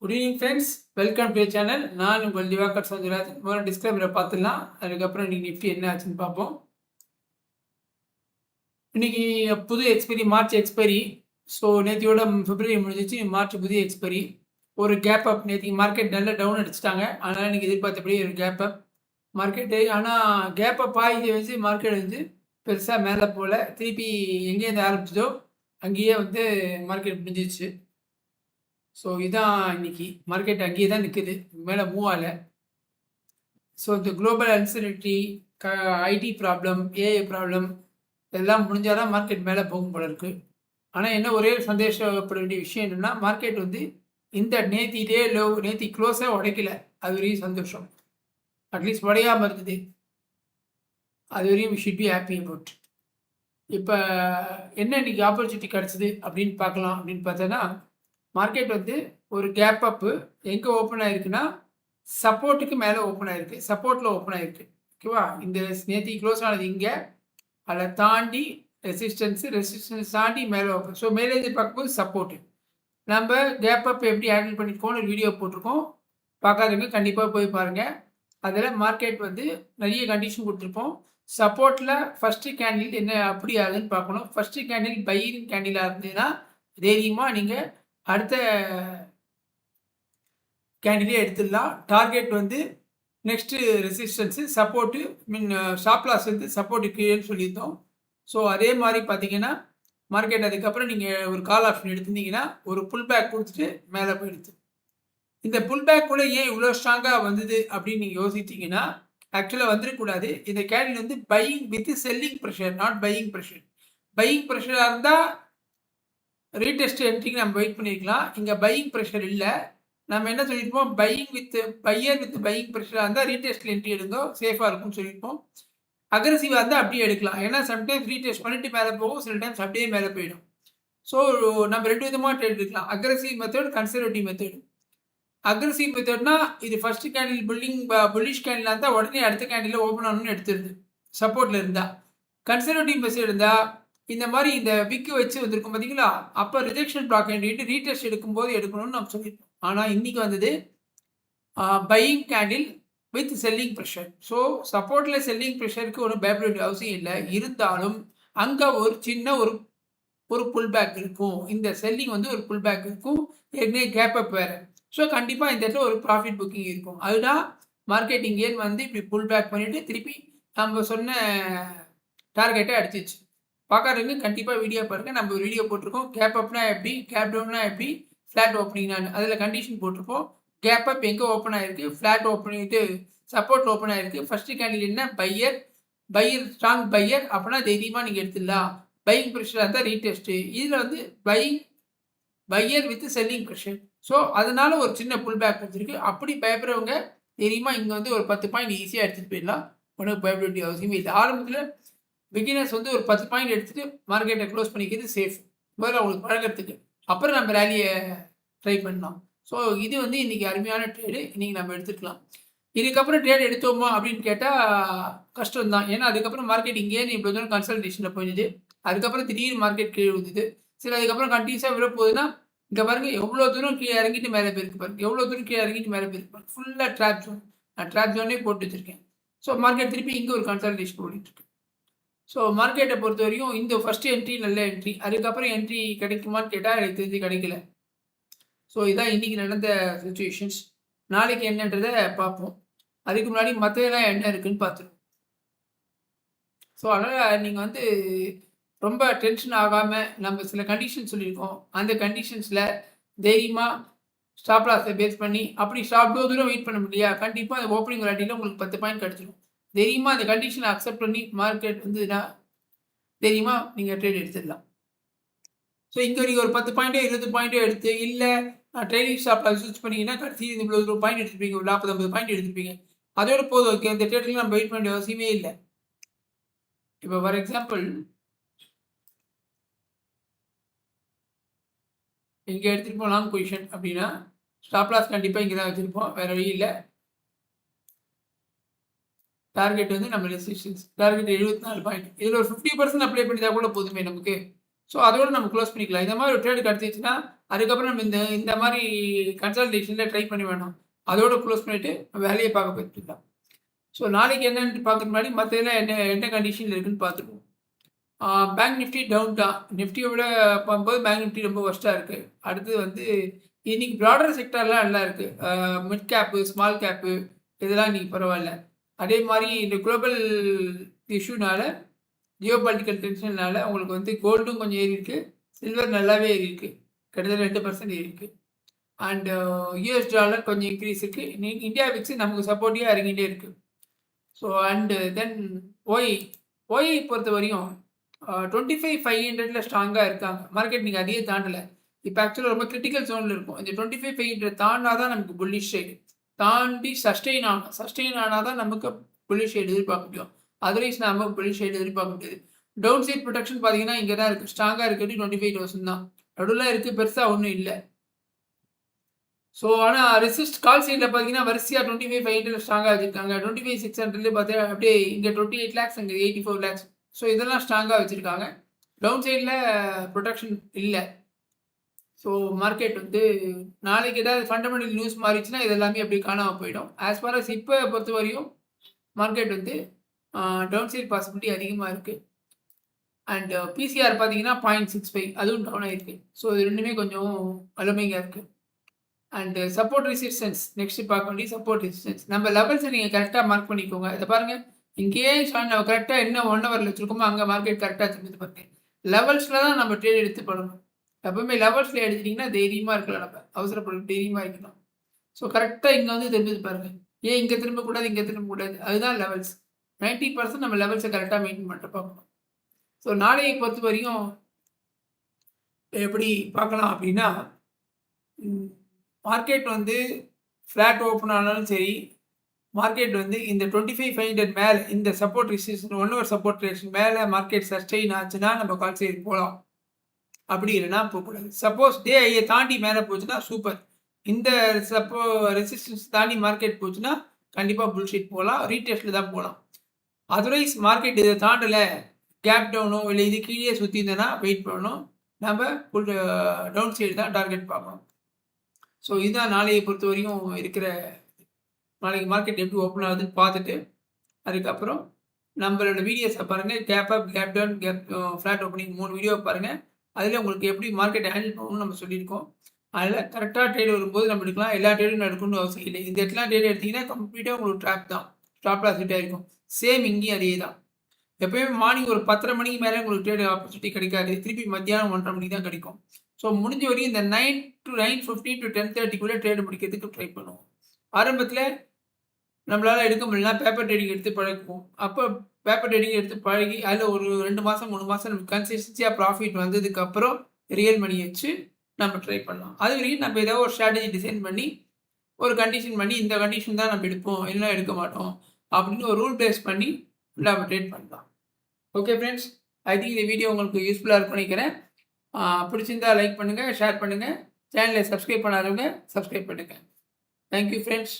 Good evening friends, welcome to channel. நான் உங்கள் திவாகர் சௌந்தரராஜன். முதல்ல டிஸ்கிரைபரை பார்த்துடலாம். அதுக்கப்புறம் இன்னைக்கு நிஃப்டி என்ன ஆச்சுன்னு பார்ப்போம். இன்னைக்கு புது எக்ஸ்பைரி, மார்ச் எக்ஸ்பைரி. ஸோ நேத்தியோட பிப்ரவரி முடிஞ்சிச்சு, மார்ச் புதிய எக்ஸ்பைரி. ஒரு கேப் அப். நேற்றுக்கு மார்க்கெட் நல்லா டவுன் அடிச்சிட்டாங்க. அதனால் இன்னைக்கு எதிர்பார்த்தபடி ஒரு கேப் அப் மார்க்கெட்டு. ஆனால் கேப் அப் ஆகி வச்சு மார்க்கெட் வந்து பெருசாக மேலே போகல. திருப்பி எங்கேருந்து ஆரம்பிச்சதோ அங்கேயே வந்து மார்க்கெட் முடிஞ்சிச்சு. ஸோ இதான் இன்னைக்கு மார்க்கெட் அங்கேயே தான் நிற்குது, மேலே மூவ் ஆகல. ஸோ இந்த global uncertainty, IT problem, AI problem இதெல்லாம் முடிஞ்சால் தான் மார்க்கெட் மேலே போகும் போல இருக்குது. ஆனால் என்ன ஒரே சந்தேஷப்பட வேண்டிய விஷயம் என்னென்னா, மார்க்கெட் வந்து இந்த நேத்திலே லோ, நேத்தி க்ளோஸாக உடைக்கல. அது வரையும் சந்தோஷம். அட்லீஸ்ட் உடையாமல் இருந்தது. அது வரையும் ஷுட் பி ஹாப்பி அபவுட். இப்போ என்ன இன்னைக்கு ஆப்பர்ச்சுனிட்டி கிடச்சிது அப்படின்னு பார்க்கலாம். அப்படின்னு பார்த்தோன்னா, மார்க்கெட் வந்து ஒரு கேப் அப்பு எங்கே ஓப்பன் ஆயிருக்குன்னா, சப்போர்ட்டுக்கு மேலே ஓப்பன் ஆயிருக்கு. சப்போர்ட்டில் ஓப்பன் ஆயிருக்கு. ஓகேவா? இந்த நேத்தி க்ளோஸ் ஆனது இங்கே, அதை தாண்டி ரெசிஸ்டன்ஸ் தாண்டி மேலே ஓப்பன். ஸோ மேலே பார்க்கும்போது சப்போர்ட்டு. நம்ம கேப் அப் எப்படி ஹேண்டில் பண்ணியிருக்கோம்னு ஒரு வீடியோ போட்டிருக்கோம். பார்க்காதவங்க கண்டிப்பாக போய் பாருங்கள். அதில் மார்க்கெட் வந்து நிறைய கண்டிஷன் கொடுத்துருப்போம். சப்போர்ட்டில் ஃபஸ்ட்டு கேண்டில் என்ன அப்படி ஆகுதுன்னு பார்க்கணும். ஃபஸ்ட்டு கேண்டில் பையிங் கேண்டிலாக இருந்ததுன்னா தைரியமாக நீங்கள் அடுத்த கேண்டிலே எடுத்துடலாம். டார்கெட் வந்து next resistance, support, stop loss வந்து சப்போர்ட்டு கீழேன்னு சொல்லியிருந்தோம். ஸோ அதே மாதிரி பார்த்தீங்கன்னா மார்க்கெட் அதுக்கப்புறம் நீங்கள் ஒரு கால் ஆப்ஷன் எடுத்திருந்தீங்கன்னா ஒரு புல் பேக் கொடுத்துட்டு மேலே போயிடுது. இந்த புல் பேக் கூட ஏன் இவ்வளோ ஸ்ட்ராங்காக வந்தது அப்படின்னு நீங்கள் யோசிச்சிங்கன்னா, ஆக்சுவலாக வந்துடக்கூடாது. இந்த கேண்டில் வந்து buying with selling pressure, not buying pressure. Buying ப்ரெஷராக இருந்தால் ரீடெஸ்ட் என்ட்ரிக்கு நம்ம வெயிட் பண்ணியிருக்கலாம். இங்கே பையிங் ப்ரெஷர் இல்லை. நம்ம என்ன சொல்லியிருப்போம், buying with buyer with buying ப்ரெஷராக இருந்தால் ரீடெஸ்ட்டில் என்ட்ரி எடுங்கோ, சேஃபாக இருக்கும்னு சொல்லியிருப்போம். அக்ரெசிவாக இருந்தால் அப்படியே எடுக்கலாம். ஏன்னா சம்டைம்ஸ் ரீடெஸ்ட் பண்ணிட்டு மேலே போகும், சில டைம்ஸ் அப்படியே மேலே போயிடும். ஸோ நம்ம ரெண்டு விதமாக ட்ரேட் எடுக்கலாம். Aggressive method, conservative method. Aggressive மெத்தட்னா இது ஃபர்ஸ்ட் கேண்டில் புல்லிஷ் கேண்டில் இருந்தால் உடனே அடுத்த கேண்டில் ஓப்பன் ஆகணும்னு எடுத்துருது, சப்போர்ட்டில் இருந்தால். கன்சர்வேட்டிவ் மெத்தட் இருந்தால் இந்த மாதிரி இந்த விக்கு வச்சு வந்திருக்கும் பார்த்தீங்களா, அப்போ ரிஜெக்ஷன் பிளாக் கேண்டிட்டு ரீடெஸ்ட் எடுக்கும்போது எடுக்கணும்னு நம்ம சொல்லியிருப்போம். ஆனால் இன்னைக்கு வந்தது buying candle with selling pressure. So சப்போர்ட்டில் செல்லிங் ப்ரெஷருக்கு ஒன்றும் பயப்பட வேண்டிய அவசியம் இல்லை. இருந்தாலும் அங்கே ஒரு சின்ன ஒரு புல் பேக் இருக்கும். இந்த செல்லிங் வந்து ஒரு புல் பேக் இருக்கும். ஏற்கனவே கேப் அப் வேறு. ஸோ கண்டிப்பாக இந்த இடத்துல ஒரு ப்ராஃபிட் புக்கிங் இருக்கும். அதுதான் மார்க்கெட் இங்கேன்னு வந்து இப்படி புல் பேக் பண்ணிவிட்டு திருப்பி நம்ம சொன்ன டார்கெட்டை அடிச்சிச்சு. பார்க்காதவங்க கண்டிப்பாக வீடியோ பாருங்கள். நம்ம ஒரு வீடியோ போட்டிருக்கோம். கேப் அப்னா எப்படி, கேப் டவுன்னா எப்படி, ஃப்ளாட் ஓப்பனிங்னான்னு. அதில் கண்டிஷன் போட்டிருப்போம். கேப் அப் எங்கே ஓப்பன் ஆகிருக்கு, ஃப்ளாட் ஓப்பன் பண்ணிட்டு சப்போர்ட் ஓப்பன் ஆகிருக்கு. ஃபஸ்ட்டு கேண்டில் என்ன, பையர் ஸ்ட்ராங் பையர். அப்படின்னா தைரியமாக நீங்கள் எடுத்துடலாம். பையிங் ப்ரெஷராக இருந்தால் ரீடெஸ்ட்டு. இதில் வந்து buyer with selling pressure. So அதனால ஒரு சின்ன புல் பேக் வச்சுருக்கு. அப்படி பயப்படுறவங்க தைரியமாக இங்கே வந்து ஒரு 10 பாயிண்ட் ஈஸியாக எடுத்துகிட்டு போயிடலாம். ஒன்றும் பயப்பட வேண்டிய அவசியமே இல்லை. ஆரம்பத்தில் பிகினர்ஸ் வந்து ஒரு 10 பாயிண்ட் எடுத்துகிட்டு மார்க்கெட்டை க்ளோஸ் பண்ணிக்கிறது சேஃப், முதல்ல அவங்களுக்கு பழகிறதுக்கு. அப்புறம் நம்ம ரேலியை ட்ரை பண்ணலாம். ஸோ இது வந்து இன்றைக்கி அருமையான ட்ரேடு. இன்றைக்கி நம்ம எடுத்துக்கலாம். இதுக்கப்புறம் ட்ரேட் எடுத்தோமா அப்படின்னு கேட்டால் கஷ்டம் தான். ஏன்னா அதுக்கப்புறம் மார்க்கெட் இங்கேயே இவ்வளோ தூரம் கன்சல்டேஷனில் போயிடுது. அதுக்கப்புறம் திடீர்னு மார்க்கெட் கீழே விழுது. சரி, அதுக்கப்புறம் கண்டினியூஸாக விழ போகுதுன்னா இங்கே பாருங்க எவ்வளோ தூரம் கீழே இறங்கிட்டு மேலே போயிருக்கு பாருங்க. எவ்வளோ தூரம் கீழே இறங்கிட்டு மேலே போயிருக்கு பாருங்க. ஃபுல்லாக ட்ராப் ஜோன். நான் ட்ராப் ஜோனே போட்டு வச்சுருக்கேன். ஸோ மார்க்கெட் திருப்பி இங்கே ஒரு கன்சல்டேஷன் ஓடிட்டுருக்கு. ஸோ மார்க்கெட்டை பொறுத்த வரையும் இந்த ஃபஸ்ட்டு என்ட்ரி நல்ல என்ட்ரி. அதுக்கப்புறம் என்ட்ரி கிடைக்குமான்னு கேட்டால் எனக்கு தெரிஞ்சு கிடைக்கல. ஸோ இதான் இன்றைக்கி நடந்த சுச்சுவேஷன்ஸ். நாளைக்கு என்னன்றதை பார்ப்போம். அதுக்கு முன்னாடி மற்றதெல்லாம் என்ன இருக்குதுன்னு பார்த்துருவோம். ஸோ அதனால் நீங்கள் வந்து ரொம்ப டென்ஷன் ஆகாமல் நம்ம சில கண்டிஷன் சொல்லியிருக்கோம். அந்த கண்டிஷன்ஸில் தைரியமாக ஸ்டாப் லாஸை பேஸ் பண்ணி அப்படி ஸ்டாப் தூரம் வெயிட் பண்ண முடியா, கண்டிப்பாக அந்த ஓப்பனிங் விளையாட்டியில் உங்களுக்கு 10 பாயிண்ட் கிடச்சிடும். தைரியமாக அந்த கண்டிஷனை அக்செப்ட் பண்ணி மார்க்கெட் வந்துன்னா தைரியமாக நீங்கள் ட்ரேட் எடுத்துடலாம். ஸோ இங்கே நீங்கள் ஒரு 10 பாயிண்ட்டோ 20 பாயிண்ட்டோ எடுத்து, இல்லை ட்ரேடிங் ஸ்டாப் லாஸ் யூஸ் பண்ணிங்கன்னா கடைசி இவ்வளோ பாயிண்ட் எடுத்துருப்பீங்க, ஒரு 40-50 பாயிண்ட் எடுத்துருப்பீங்க. அதோட போதும். ஓகே, இந்த ட்ரேட்லையும் நம்ம வெயிட் பண்ண வேண்டிய அவசியமே இல்லை. இப்போ ஃபார் எக்ஸாம்பிள் இங்கே எடுத்துகிட்டு போகலாம் பொசிஷன் அப்படின்னா ஸ்டாப் லாஸ் கண்டிப்பாக இங்கே தான் வச்சுருப்போம், வேறு வழி இல்லை. டார்கெட் வந்து நம்ம ரெசிஸ்டன்ஸ் டார்கெட் 74 பாயிண்ட். இதில் ஒரு 50% அப்ளை பண்ணிட்டா கூட போதுமே நமக்கு. ஸோ அதோட நம்ம க்ளோஸ் பண்ணிக்கலாம். இந்த மாதிரி ஒரு ட்ரேடு கிடச்சிச்சுன்னா அதுக்கப்புறம் நம்ம இந்த மாதிரி கன்சல்டேஷனில் ட்ரை பண்ணி வேணும். அதோட க்ளோஸ் பண்ணிவிட்டு வேலையை பார்க்க போயிட்டுருக்கலாம். ஸோ நாளைக்கு என்னென்னு பார்க்கறதுக்கு முன்னாடி மற்றதெல்லாம் என்ன கண்டிஷனில் இருக்குதுன்னு பார்த்துக்குவோம். பேங்க் நிஃப்டி டவுன் தான். நிஃப்டியை விட பார்க்கும்போது பேங்க் நிஃப்டி ரொம்ப ஒர்ஸ்ட்டாக இருக்குது. அடுத்து வந்து இன்றைக்கி ப்ராடர் செக்டர்லாம் நல்லா இருக்குது. மிட் கேப்பு, ஸ்மால் கேப்பு இதெல்லாம் இன்றைக்கி பரவாயில்ல. அதே மாதிரி இந்த குளோபல் இஷ்யூனால, ஜியோ பொலிட்டிக்கல் டென்ஷன்னால உங்களுக்கு வந்து கோல்டும் கொஞ்சம் ஏறி இருக்குது, சில்வர் நல்லாவே ஏறி இருக்குது, கிட்டத்தட்ட 2% ஏறி இருக்குது. அண்ட் யூஎஸ் டாலர் கொஞ்சம் இன்க்ரீஸ் இருக்குது. இந்தியா விக்ஸ் நமக்கு சப்போர்ட்டிவாக இறங்கிட்டே இருக்குது. ஸோ அண்டு தென் ஓஐ பொறுத்த வரையும் 25,500 ஸ்ட்ராங்காக இருக்காங்க. மார்க்கெட் நீங்கள் அதையே தாண்டலை. இப்போ ஆக்சுவலாக ரொம்ப கிரிட்டிக்கல் ஜோனில் இருக்கும். இந்த 25,500 தாண்டா தான் நமக்கு புல்லிஷ் சைடு. தாண்டி சஸ்டெயின் ஆனால் தான் நமக்கு புல்லிஷ் சைடு எதிர்பார்க்க முடியும். அதர்வைஸ் நம்ம புல்லிஷ் சைடு எதிர்பார்க்க முடியாது. டவுன் சைட் ப்ரொடக்ஷன் பார்த்தீங்கன்னா இங்கே தான் இருக்குது. ஸ்ட்ராங்காக இருக்கிறது 25,000 தான். நடுவில் இருக்குது, பெருசாக ஒன்றும் இல்லை. ஸோ ஆனால் ரெசிஸ்ட் கால் சைடில் பார்த்தீங்கன்னா வரிசையாக 25,500 ஸ்ட்ராங்காக வச்சுருக்காங்க. 25,600 பார்த்தீங்கன்னா அப்படியே இங்கே 28 lakhs, அங்கே 84 lakhs. ஸோ இதெல்லாம் ஸ்ட்ராங்காக வச்சுருக்காங்க. டவுன் சைடில் ப்ரொடக்ஷன் இல்லை. ஸோ மார்க்கெட் வந்து நாளைக்கு ஏதாவது ஃபண்டமெண்டல் நியூஸ் மாறிச்சுன்னா இது எல்லாமே அப்படி காணாமல் போயிடும். ஆஸ் ஃபார் அஸ் இப்போ பொறுத்த வரையும் மார்க்கெட் வந்து டவுன் சைட் பாசிபிலிட்டி அதிகமாக இருக்குது. அண்ட் பிசிஆர் பார்த்தீங்கன்னா 0.65 அதுவும் டவுன் ஆகிருக்கு. ஸோ இது ரெண்டுமே கொஞ்சம் அலுமையாக இருக்குது. அண்ட் சப்போர்ட் ரெசிஸ்டன்ஸ் நெக்ஸ்ட் பார்க்க வேண்டிய சப்போர்ட் ரெசிஸ்டன்ஸ். நம்ம லெவல்ஸை நீங்கள் கரெக்டாக மார்க் பண்ணிக்கோங்க. இதை பாருங்கள், இங்கேயே நம்ம கரெக்டாக என்ன 1 ஹவரில் வச்சுருக்கோமோ அங்கே மார்க்கெட் கரெக்டாக திரும்பி பாருங்க. லெவல்ஸில் தான் நம்ம ட்ரேட் எடுத்து பண்ணணும். எப்பவுமே லெவல்ஸில் எடுத்துட்டிங்கன்னா தைரியமாக இருக்கலாம். நம்ம அவசரப்பட்டு தைரியமாக இருக்கணும். ஸோ கரெக்டாக இங்கே வந்து திரும்பி பாருங்கள். ஏன் இங்கே திரும்பக்கூடாது, இங்கே திரும்பக்கூடாது, அதுதான் லெவல்ஸ். 90% நம்ம லெவல்ஸை கரெக்டாக மெயின்டைன் பண்ணிட்டு பார்க்கணும். ஸோ நாளையை பொறுத்த வரையும் எப்படி பார்க்கலாம் அப்படின்னா, மார்க்கெட் வந்து ஃப்ளாட் ஓப்பன் ஆனாலும் சரி, மார்க்கெட் வந்து இந்த 25,500 மேலே இந்த support resistance 1 hour support resistance மேலே மார்க்கெட் சஸ்டெயின் ஆச்சுன்னா நம்ம கால் சைடு போகலாம். அப்படி இல்லைன்னா போகக்கூடாது. சப்போஸ் டே ஐயை தாண்டி மேலே போச்சுன்னா சூப்பர். இந்த ரெசிஸ்டன்ஸ் தாண்டி மார்க்கெட் போச்சுன்னா கண்டிப்பாக புல்ஷீட் போகலாம், ரீடெஸ்ட்டில் தான் போகலாம். அதர்வைஸ் மார்க்கெட் இதை தாண்டலை, கேப் டவுனோ இல்லை இது கீழே சுற்றி இருந்தேன்னா வெயிட் பண்ணணும். நம்ம டவுன் சைடு தான் டார்கெட் பார்க்கணும். ஸோ இதுதான் நாளையை பொறுத்த வரையும் இருக்கிற. நாளைக்கு மார்க்கெட் எப்படி ஓப்பன் ஆகுதுன்னு பார்த்துட்டு அதுக்கப்புறம் நம்மளோட வீடியோஸை பாருங்கள். Gap up, gap down, gap flat opening 3 video பாருங்கள். அதில் உங்களுக்கு எப்படி மார்க்கெட் ஹேண்டில் பண்ணணும்னு நம்ம சொல்லியிருக்கோம். அதில் கரெக்டாக ட்ரேட் வரும்போது நம்ம எடுக்கலாம். எல்லா ட்ரேடும் எடுக்கணும்னு அவசியம் இல்லை. இந்த இடத்துல ட்ரேட் எடுத்திங்கன்னா கம்ப்ளீட்டாக உங்களுக்கு ட்ராப் தான், ஸ்டாப் லாஸ் ஹிட் ஆகிருக்கும். சேம் இங்கேயும் அதே தான். எப்போயுமே மார்னிங் ஒரு 10:30 மணிக்கு மேலே உங்களுக்கு ட்ரேட் ஆப்பர்ச்சுனிட்டி கிடைக்காது. திருப்பி மத்தியானம் 1:30 மணிக்கு தான் கிடைக்கும். ஸோ முடிஞ்ச வரைக்கும் இந்த 9 to 9:15 to 10:30 ட்ரேடு முடிக்கிறதுக்கு ட்ரை பண்ணுவோம். ஆரம்பத்தில் நம்மளால் எடுக்க முடியலனா பேப்பர் ட்ரேடிங் எடுத்து பழகுவோம். அப்போ பேப்பர் ட்ரேடிங் எடுத்து பழகி அதில் ஒரு 2 மாதம் 3 மாதம் நமக்கு கன்சிஸ்டன்சியாக ப்ராஃபிட் வந்ததுக்கப்புறம் ரியல் மணி வச்சு நம்ம ட்ரை பண்ணலாம். அது வரைக்கும் நம்ம ஏதாவது ஒரு ஸ்ட்ராட்டஜி டிசைன் பண்ணி ஒரு கண்டிஷன் பண்ணி இந்த கண்டிஷன் தான் நம்ம எடுப்போம், இல்லைனா எடுக்க மாட்டோம் அப்படின்னு ஒரு ரூல் பேஸ் பண்ணி நம்ம ட்ரேட் பண்ணலாம். ஓகே ஃப்ரெண்ட்ஸ், ஐ திங்க் இந்த வீடியோ உங்களுக்கு யூஸ்ஃபுல்லாக இருக்கும்னு நினைக்கிறேன். பிடிச்சிருந்தா லைக் பண்ணுங்கள், ஷேர் பண்ணுங்கள். சேனலை சப்ஸ்கிரைப் பண்ணாதவங்க சப்ஸ்கிரைப் பண்ணுங்கள். Thank you friends.